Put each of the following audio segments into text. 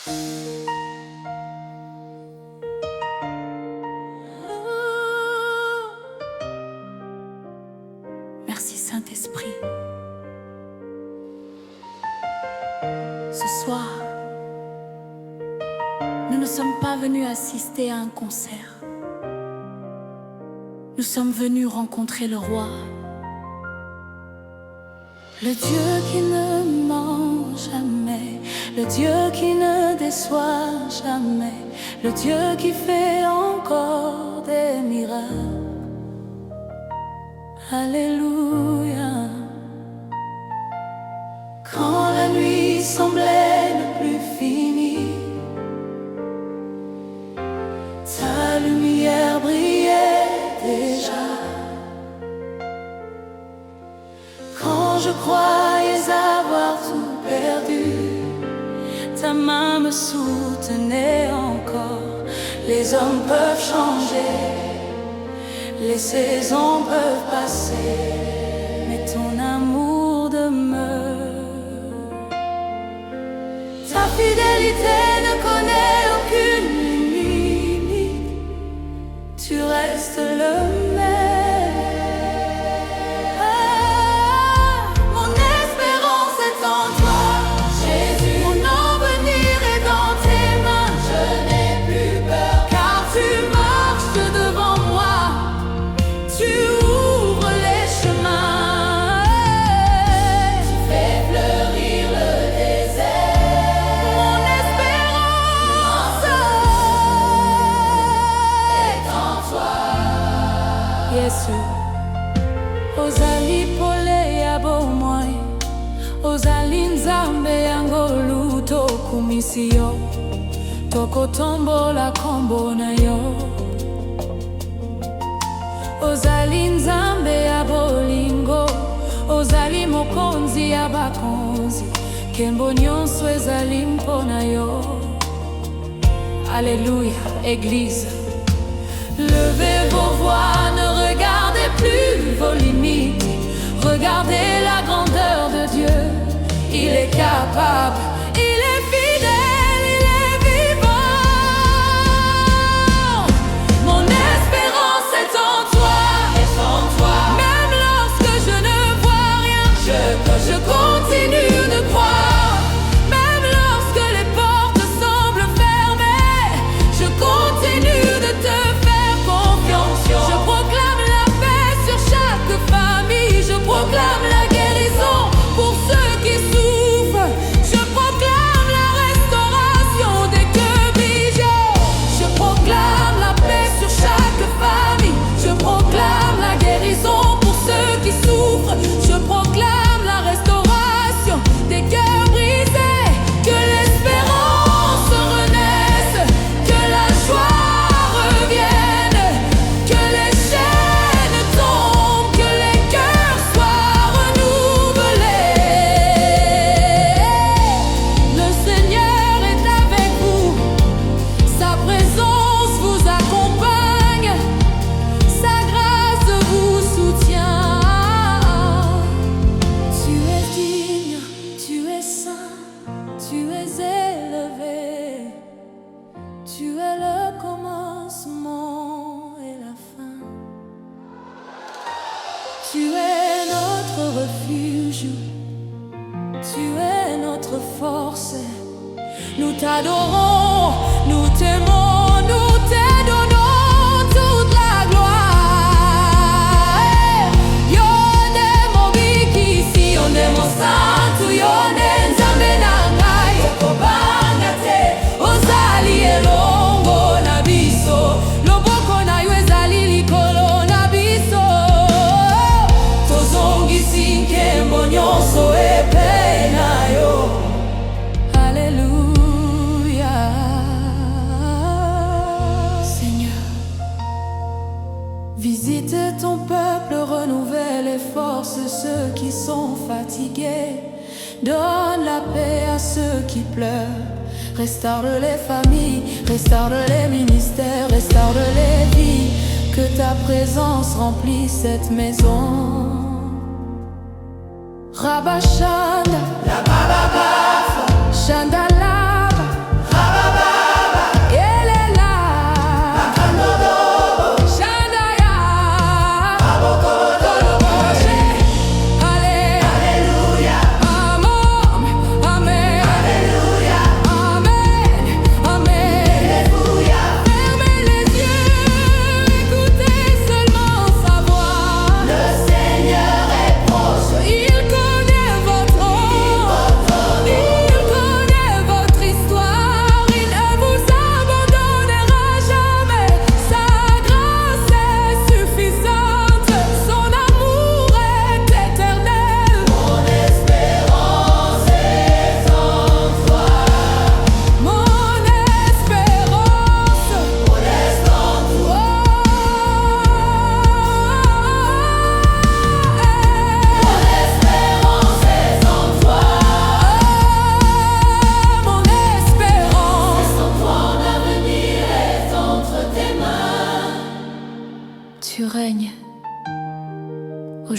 Merci Saint-Esprit. Ce soir, nous ne sommes pas venus assister à un concert. Nous sommes venus rencontrer le Roi. Le Dieu qui ne ment jamais, le Dieu qui ne déçoit jamais, le Dieu qui fait encore des miracles. Alléluia. Quand la nuit semblait ne plus finir, ta lumière brillait déjà. Quand je croyais avoir tout perdu, ta main me soutenait encore. Les hommes peuvent changer, les saisons peuvent passer, mais ton amour demeure. Ta fidélité ne connaît aucune limite, tu restes le même. Mon espérance est en toi, Jésus. Mon avenir est dans tes mains. Je n'ai plus peur, car tu marches devant moi. Tu ouvres les chemins, tu fais fleurir le désert. Mon espérance est en toi, Yesu. Ozali pole ya bomoi, ozali nzambe yango luto kumisi yo, tokotombola kombo na yo. Ozali nzambe ya bolingo, ozali mokonzi ya bakonzi, nkembo nyonso ezali mpona yo. Alléluia, Église. Levez vos voix, ne regardez plus vos limites, regardez la grandeur de Dieu. Il est capable, il est fidèle, il est vivant. Mon espérance est en toi, même lorsque je ne vois rien, je continue de croire. Même lorsque les portes semblent fermées, je continue de te faire confiance. Je proclame la paix sur chaque famille, je proclame la guérison pour ceux qui souffrent. Je proclame la restauration des cœurs brisés. Je proclame la paix sur chaque famille, je proclame la guérison pour ceux qui souffrent. Je proclame la restauration des cœurs brisés. Que l'espérance renaisse, que la joie revienne, que les chaînes tombent, que les cœurs soient renouvelés. Le Seigneur est avec vous, sa présence vous accompagne, sa grâce vous soutient. Tu es digne, tu es saint, tu es élevé, tu es le commencement et la fin. Tu es notre refuge, tu es notre force. Nous t'adorons, nous t'aimons, nous te donnons toute la gloire. Yonde mobiki si yonde mosantu, yonde nzambe na ngai okobanga te. Ozali elongo na biso, loboko na yo ezali likolo na biso. Tozongisi nkembo nyonso epai na yo. Alléluia. Seigneur, visite ton peuple, renouvelle et force ceux qui sont fatigués. Donne la paix à ceux qui pleurent. Restaure les familles, restaure les ministères, restaure les vies. Que ta présence remplisse cette maison. Rabashanda, la Baba Bafa, Shandalaba,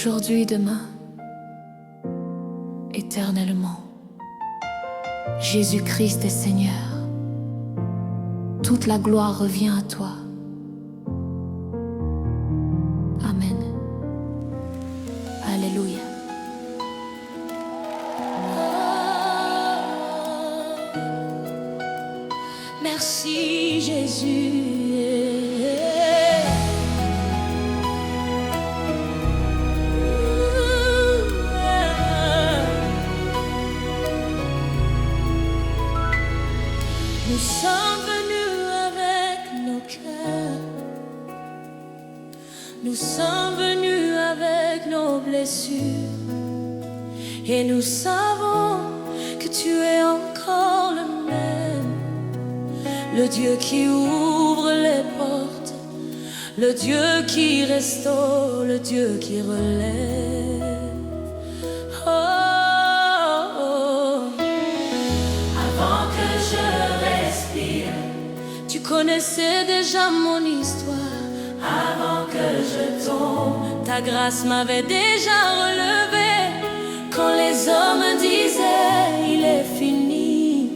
aujourd'hui, demain, éternellement. Jésus-Christ est Seigneur. Toute la gloire revient à toi. Amen. Alléluia. Merci Jésus. Nous sommes venus avec nos cœurs. Nous sommes venus avec nos blessures. Et nous savons que tu es encore le même. Le Dieu qui ouvre les portes, le Dieu qui restaure, le Dieu qui relève. Oh, oh. Avant que je respire, tu connaissais déjà mon histoire. Avant que je tombe, ta grâce m'avait déjà relevé. Quand les hommes disaient il est fini,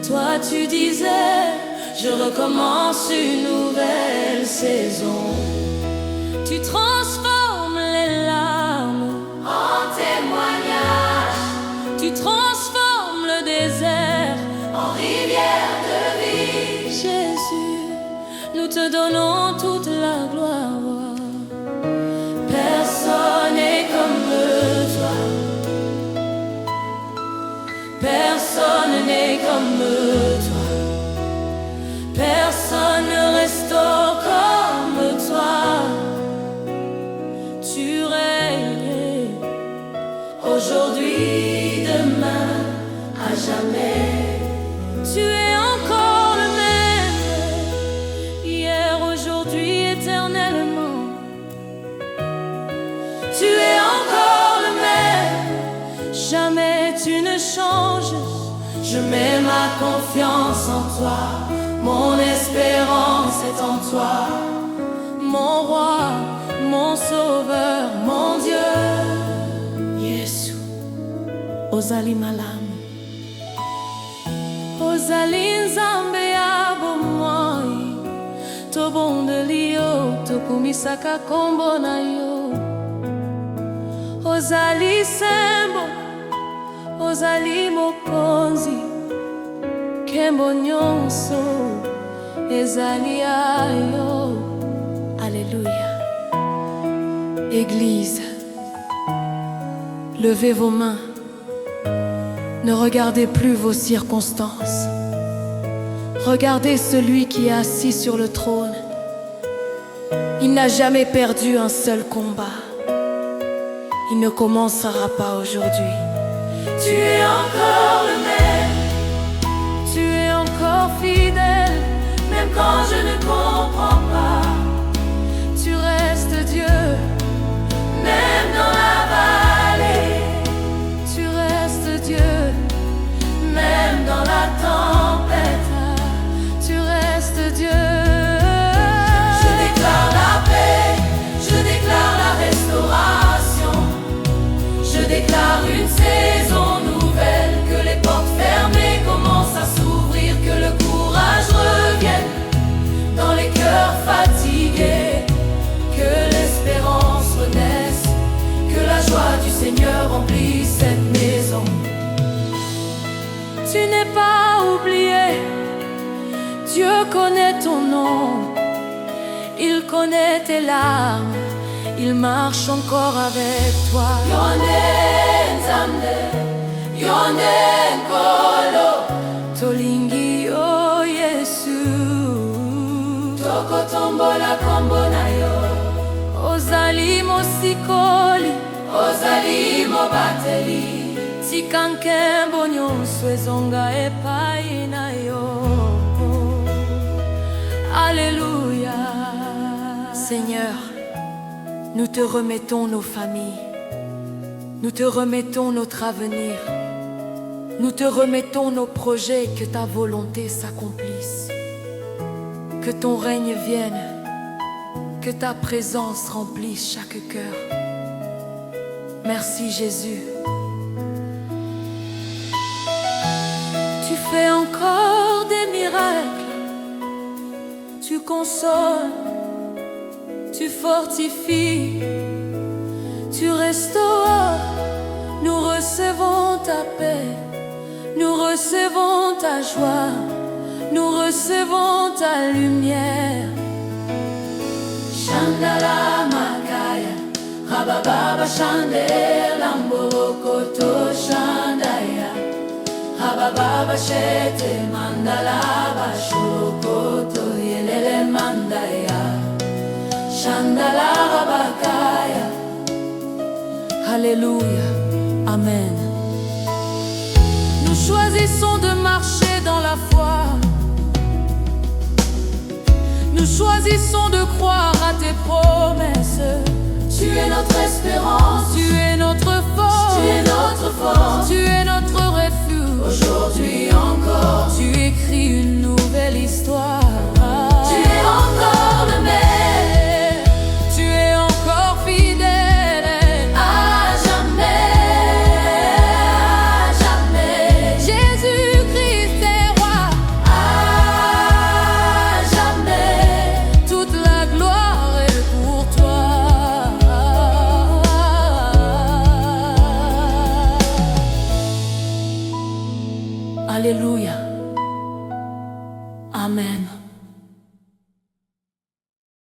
toi tu disais je recommence une nouvelle saison. Tu transformes les larmes en témoignages. Tu transformes le désert en rivière de vie. Jésus, nous te donnons toute la gloire. Personne n'est comme toi. Personne n'est comme toi. Personne ne restaure comme toi. Tu règnes aujourd'hui, demain, à jamais. Tu es encore le même, hier, aujourd'hui, éternellement. Tu es encore le même, jamais tu ne changes. Je mets ma confiance en toi. Mon espérance est en toi, mon roi, mon sauveur, mon Dieu. Yesu, ozali malamu, ozali nzambe ya bomoi, tobondeli yo, tokumisaka kombo na yo. Ozali sembo, ozali mokonzi, nkembo nyonso ezali ayo. Alléluia. Église, levez vos mains. Ne regardez plus vos circonstances. Regardez celui qui est assis sur le trône. Il n'a jamais perdu un seul combat. Il ne commencera pas aujourd'hui. Tu es encore le même. Tu es encore fidèle, même quand je ne comprends pas. Tu restes Dieu, même dans la vallée. Tu restes Dieu, même dans la tempête. Tu restes Dieu. Je déclare la paix, je déclare la restauration. Je déclare une saison nouvelle, que les portes fermées commencent à s'ouvrir, que le courage revienne dans les cœurs fatigués, que l'espérance renaisse, que la joie du Seigneur remplisse cette maison. Tu n'es pas oublié, Dieu connaît ton nom, il connaît tes larmes, il marche encore avec toi. Yone Nzambe, Yone Nkolo, tolingi yo Yesu, tokotombola kombo na yo. Ozali mosikoli, ozali mobateli, tika nkembo nyonso ezonga epai na yo. Alléluia. Seigneur, nous te remettons nos familles, nous te remettons notre avenir, nous te remettons nos projets, que ta volonté s'accomplisse, que ton règne vienne, que ta présence remplisse chaque cœur. Merci Jésus. Tu fais encore des miracles. Tu consoles, tu fortifies, tu restaures. Nous recevons ta paix, nous recevons ta joie, nous recevons ta lumière. Chandala Makaya, Rabababa Chandela Mborokoto Chandaya, Rabababa Shete Mandala Bashurokoto Yelele Mandaya, Chandala Rabakaya. Alléluia, Amen. Nous choisissons de marcher dans la foi. Nous choisissons de croire à tes promesses. Tu es notre espérance, tu es notre force, tu es notre force, tu